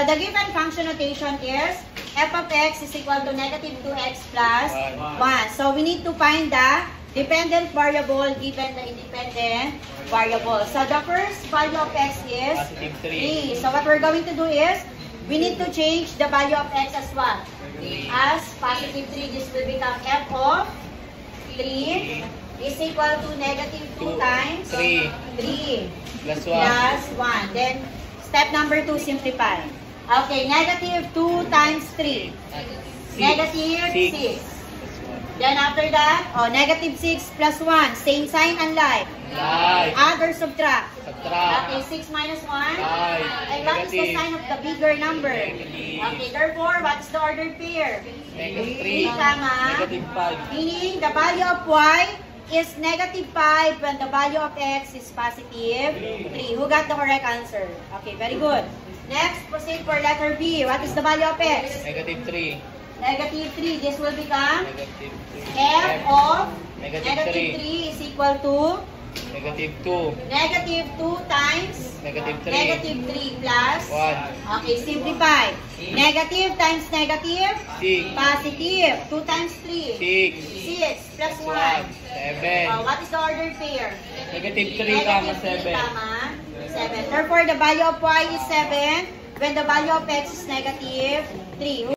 So the given function notation is f of x is equal to negative 2x plus 1. So we need to find the dependent variable given the independent variable. So the first value of x is 3. So what we're going to do is, we need to change the value of x as what? As positive 3. This will become f of 3 is equal to negative 2 times 3 plus 1. Plus 1. Then step number 2, simplify. Okay, negative 2 times 3. Negative 6. Then after that, negative 6 plus 1. Same sign, unlike. Add or subtract. Okay, 6 minus 1. And what is the sign of the bigger number? Okay, therefore, what is the ordered pair? Negative 3. Tama. Negative 5. Meaning, the value of y is negative 5 when the value of x is positive 3. Who got the correct answer? Okay, very good. Next, proceed for letter B. What is the value of x? Negative 3. Negative 3. This will become Negative 3. f of Negative negative 3 is equal to Negative 2. negative 2 times Negative 3. negative 3 plus 1. Okay, simplify. Negative times negative 6. positive. 2 times 3 6. 6 plus 1. 7. What is the ordered pair? Negative 3 comma 7. Tama. 7. Therefore, the value of y is 7 when the value of x is negative 3.